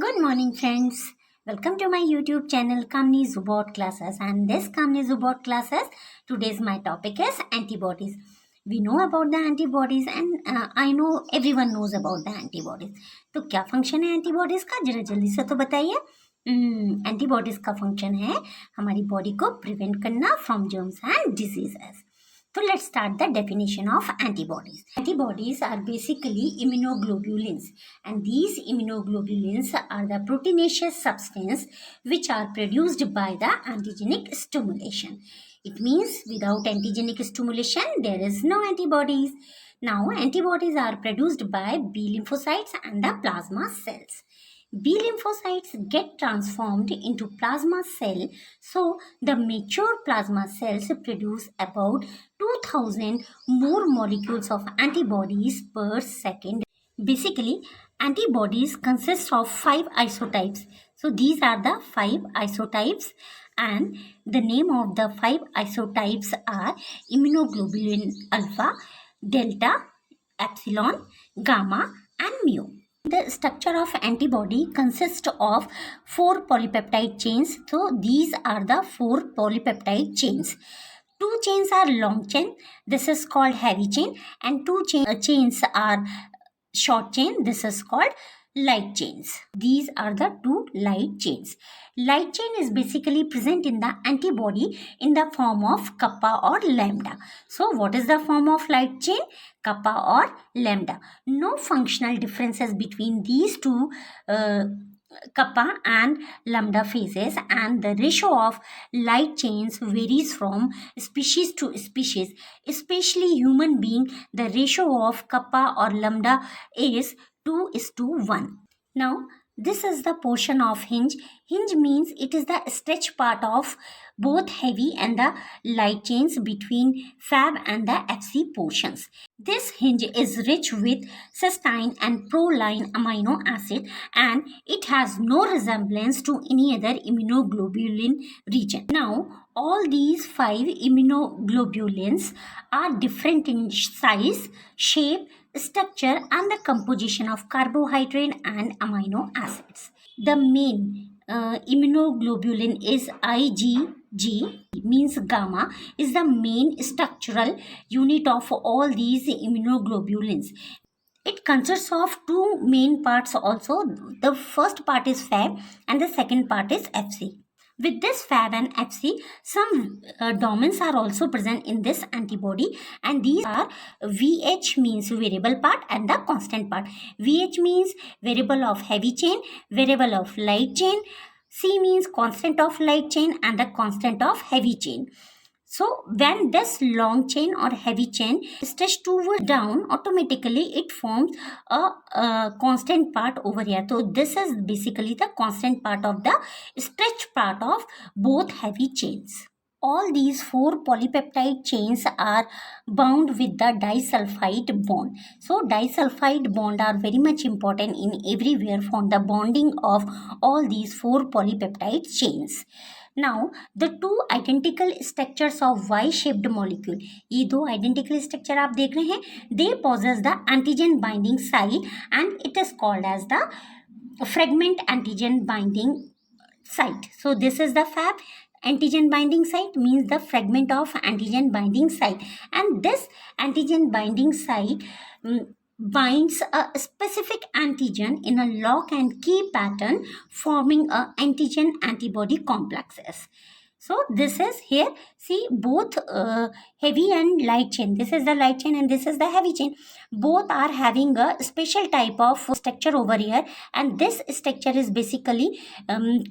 Good morning, friends. Welcome to my YouTube channel Kamni Zubot Classes. And this Kamni Zubot Classes, today's my topic is antibodies. We know about the antibodies and I know everyone knows about the antibodies. तो क्या function है antibodies का जरा जल्दी से तो बताइए। Antibodies का फंक्शन है हमारी बॉडी को प्रिवेंट करना from germs and diseases. So let's start the definition of antibodies. Antibodies are basically immunoglobulins, and these immunoglobulins are the proteinaceous substance which are produced by the antigenic stimulation. It means without antigenic stimulation there is no antibodies. Now antibodies are produced by B lymphocytes and the plasma cells. B lymphocytes get transformed into plasma cell, so the mature plasma cells produce about 2000 more molecules of antibodies per second. Basically, antibodies consist of 5 isotypes. So these are the 5 isotypes, and the name of the 5 isotypes are immunoglobulin alpha, delta, epsilon, gamma and mu. The structure of antibody consists of 4 polypeptide chains. So these are the 4 polypeptide chains. 2 chains are long chain. This is called heavy chain, and 2 chains are short chain. This is called light chains. These are the 2 light chains. Light chain is basically present in the antibody in the form of kappa or lambda. So what is the form of light chain? Kappa or lambda. No functional differences between these two kappa and lambda phases, and the ratio of light chains varies from species to species. Especially human being, the ratio of kappa or lambda is 2:1. Now this is the portion of hinge. Hinge means it is the stretch part of both heavy and the light chains between Fab and the Fc portions. This hinge is rich with cysteine and proline amino acid, and it has no resemblance to any other immunoglobulin region. Now all these 5 immunoglobulins are different in size, shape, structure and the composition of carbohydrate and amino acids. The main immunoglobulin is IgG, means gamma, is the main structural unit of all these immunoglobulins. It consists of 2 main parts also. The first part is Fab and the second part is Fc. With this Fab and Fc, some domains are also present in this antibody, and these are VH means variable part and the constant part. VH means variable of heavy chain, variable of light chain. C means constant of light chain and the constant of heavy chain. So when this long chain or heavy chain stretch toward down, automatically it forms a constant part over here. So this is basically the constant part of the stretch part of both heavy chains. All these 4 polypeptide chains are bound with the disulfide bond. So disulfide bond are very much important in everywhere for the bonding of all these 4 polypeptide chains. Now the 2 identical structures of Y-shaped molecule, ये 2 identical structure आप देख रहे हैं, they possess the antigen binding site and it is called as the fragment antigen binding site. So this is the Fab. Antigen binding site means the fragment of antigen binding site, and this antigen binding site binds a specific antigen in a lock and key pattern, forming a antigen antibody complexes. So this is here, see both heavy and light chain. This is the light chain and this is the heavy chain. Both are having a special type of structure over here, and this structure is basically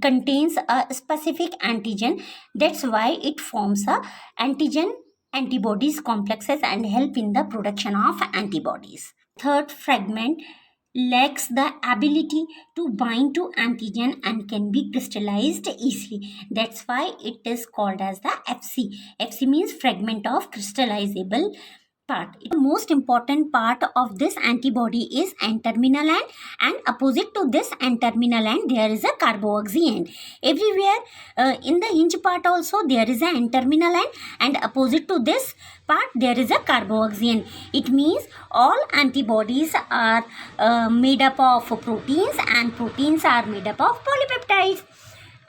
contains a specific antigen. That's why it forms a antigen antibodies complexes and help in the production of antibodies. Third fragment lacks the ability to bind to antigen and can be crystallized easily. That's why it is called as the FC. FC means fragment of crystallizable part. The most important part of this antibody is N-terminal end, and opposite to this N-terminal end there is a carboxy end. Everywhere in the hinge part also there is a N-terminal end, and opposite to this part there is a carboxy end. It means all antibodies are made up of proteins, and proteins are made up of polypeptides,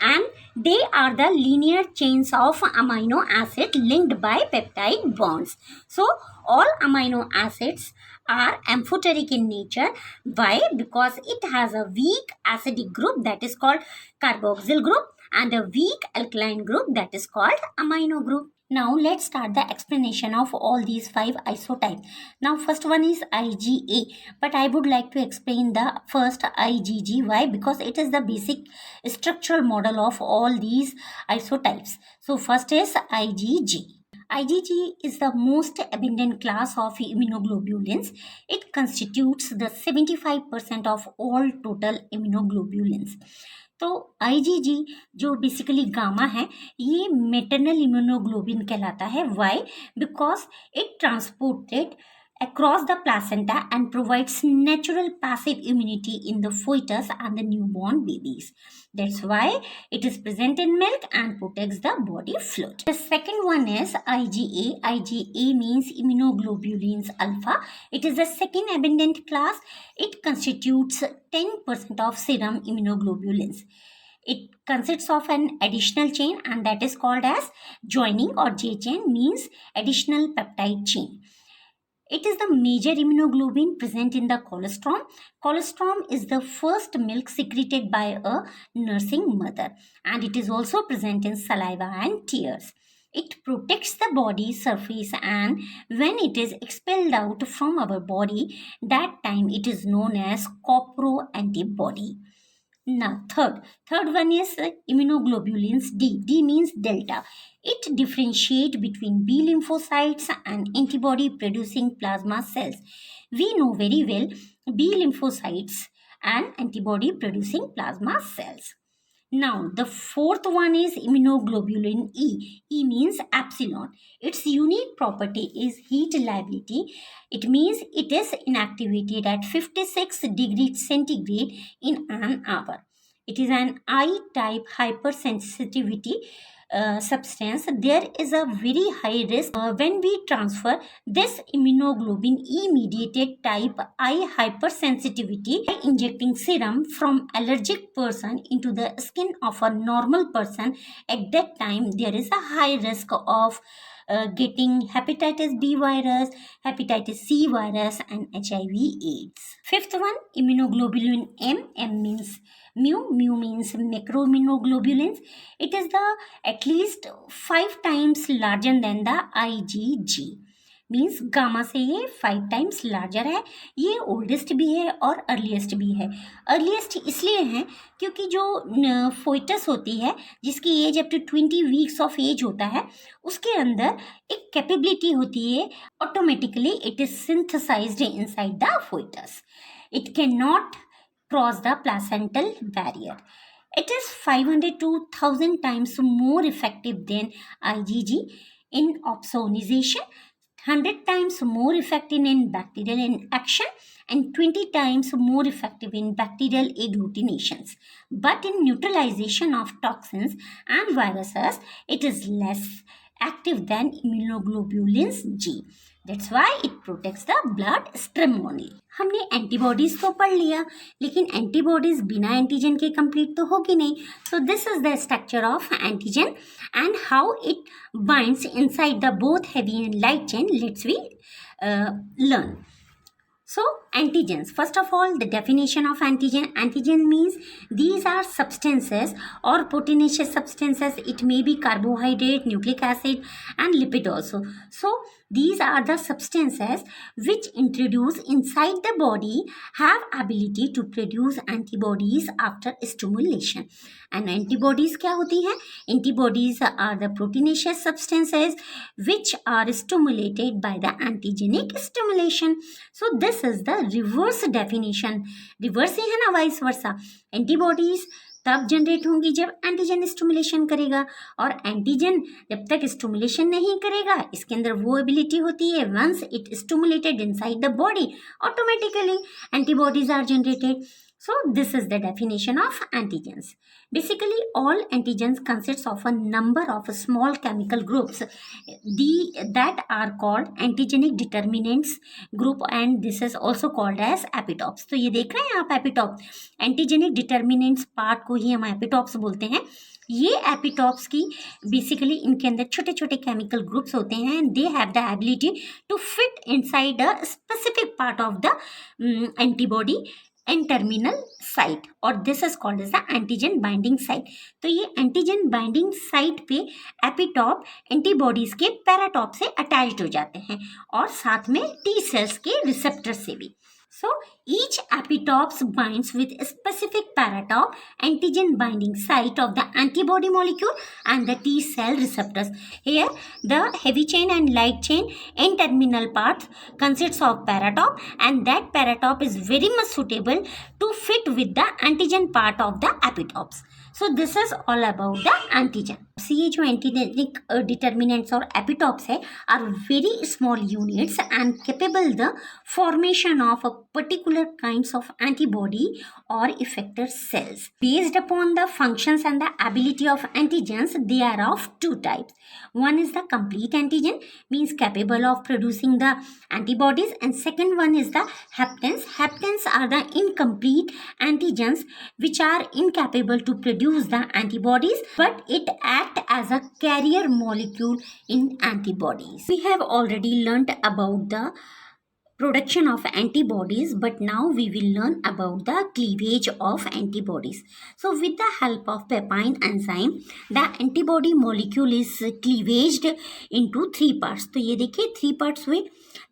and they are the linear chains of amino acid linked by peptide bonds. So all amino acids are amphoteric in nature. Why? Because it has a weak acidic group, that is called carboxyl group, and a weak alkaline group, that is called amino group. Now let's start the explanation of all these 5 isotypes. Now first one is IgA, but I would like to explain the first IgG. Why? Because it is the basic structural model of all these isotypes. So first is IgG. IgG is the most abundant class of immunoglobulins. It constitutes the 75% of all total immunoglobulins. तो IgG जो basically gamma है, ये maternal immunoglobin कहलाता है. Why? Because it transported across the placenta and provides natural passive immunity in the fetus and the newborn babies. That's why it is present in milk and protects the body fluid. The second one is IgA. IgA means immunoglobulins alpha. It is the second abundant class. It constitutes 10% of serum immunoglobulins. It consists of an additional chain, and that is called as joining, or J chain means additional peptide chain. It is the major immunoglobulin present in the colostrum. Colostrum is the first milk secreted by a nursing mother, and it is also present in saliva and tears. It protects the body surface, and when it is expelled out from our body, that time it is known as copro antibody. Now third one is immunoglobulins D. D means delta. It differentiates between B lymphocytes and antibody producing plasma cells. We know very well B lymphocytes and antibody producing plasma cells. Now the fourth one is immunoglobulin E. E means epsilon. Its unique property is heat reliability. It means it is inactivated at 56 degrees centigrade in an hour. It is an I-type hypersensitivity substance. There is a very high risk when we transfer this immunoglobulin E mediated type I hypersensitivity by injecting serum from allergic person into the skin of a normal person. At that time there is a high risk of getting hepatitis B virus, hepatitis C virus, and HIV/AIDS. Fifth one, immunoglobulin M. M means mu. Mu means macroimmunoglobulins. It is the at least 5 times larger than the IgG. Means gamma से ये 5 times larger है. ये oldest भी है और earliest भी है. Earliest इसलिए है क्योंकि जो फोइटस होती है जिसकी age up to 20 weeks of age होता है, उसके अंदर एक कैपेबिलिटी होती है, automatically it is synthesised inside the foetus. It can not cross the placental barrier. It is 500 to 1000 times more effective than IgG in opsonization, 100 times more effective in bacterial inaction, and 20 times more effective in bacterial agglutinations. But in neutralization of toxins and viruses, it is less active than immunoglobulins G. That's why it protects the blood stream only. हमने antibodies तो पढ़ लिया, लेकिन antibodies बिना antigen के complete तो होगी नहीं. So this is the structure of antigen and how it binds inside the both heavy and light chain. Let's we learn. So antigens, first of all, the definition of antigen. Antigen means these are substances or proteinaceous substances. It may be carbohydrate, nucleic acid, and lipid also. So these are the substances which introduce inside the body, have ability to produce antibodies after stimulation. And antibodies क्या होती हैं? Antibodies are the proteinaceous substances which are stimulated by the antigenic stimulation. So this is the reverse definition. Reverse ही है ना, vice versa. Antibodies तब generate होंगी जब antigen stimulation करेगा, और एंटीजन जब तक स्टिमुलेशन नहीं करेगा इसके अंदर वो एबिलिटी होती है, once it stimulated inside the body automatically antibodies are generated. So this is the definition of antigens. Basically, all antigens consists of a number of small chemical groups that are called antigenic determinants group, and this is also called as epitopes. तो ये देख रहे हैं आप epitope, antigenic determinants part को ही हम एपिटॉप्स बोलते हैं. ये एपिटॉप्स की बेसिकली इनके अंदर छोटे छोटे केमिकल ग्रुप्स होते हैं, they have the ability to fit inside a specific part of the antibody and terminal site, और this is called as the antigen binding site. तो ये एंटीजन बाइंडिंग साइट पे एपिटॉप एंटीबॉडीज के paratope से attached हो जाते हैं और साथ में टी सेल्स के रिसेप्टर से भी. So each epitopes binds with a specific paratop antigen binding site of the antibody molecule and the T cell receptors. Here the heavy chain and light chain N-terminal parts consists of paratop, and that paratop is very much suitable to fit with the antigen part of the epitopes. So this is all about the antigen. ये जो antigenic determinants और epitopes है are very small units and capable the formation of a particular kinds of antibody or effector cells. Based upon the functions and the ability of antigens, they are of two types. One is the complete antigen, means capable of producing the antibodies, and second one is the haptens. Haptens are the incomplete antigens which are incapable to produce the antibodies, but it act as a carrier molecule in antibodies. We have already learnt about the production of antibodies, but now we will learn about the cleavage of antibodies. So with the help of peptide enzyme, the antibody molecule is cleavaged into three parts. तो ये देखिए three parts हुए.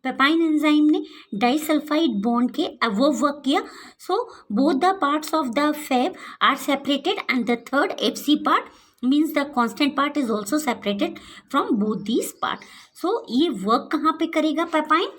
Papain enzyme ने disulphide bond के वो work किया. So both the parts of the Fab are separated and the third Fc part means the constant part is also separated from both these part. So ये work कहाँ पे करेगा पेपाइन?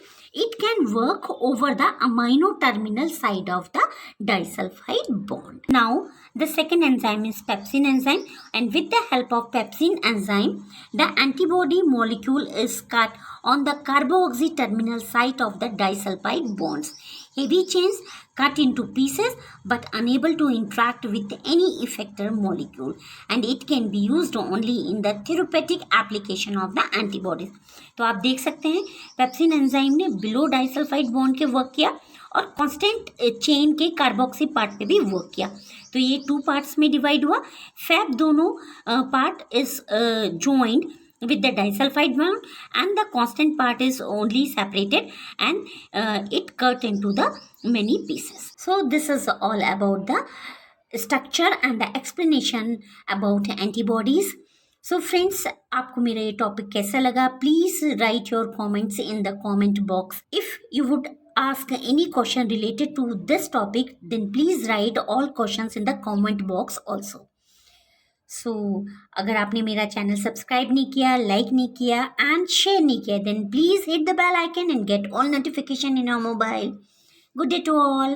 It can work over the amino terminal side of the disulfide bond. Now the second enzyme is pepsin enzyme, and with the help of pepsin enzyme the antibody molecule is cut on the carboxy terminal site of the disulfide bonds. Heavy chains cut into pieces but unable to interact with any effector molecule, and it can be used only in the therapeutic application of the antibodies. तो आप देख सकते हैं pepsin enzyme ने below disulphide bond के work किया और constant chain के कार्बोक्सी पार्ट पे भी वर्क किया. तो ये टू पार्ट्स में डिवाइड हुआ. फैब दोनों part is joined with the disulfide bond, and the constant part is only separated, and it cut into the many pieces. So this is all about the structure and the explanation about antibodies. So friends, आपको मेरा ये topic कैसा लगा? Please right your comments in the comment box. If you would ask any question related to this topic, then please write all questions in the comment box also. सो अगर आपने मेरा channel subscribe नहीं किया, like नहीं किया and share नहीं किया, then please hit the bell icon and get all notification in your mobile. Good day to all.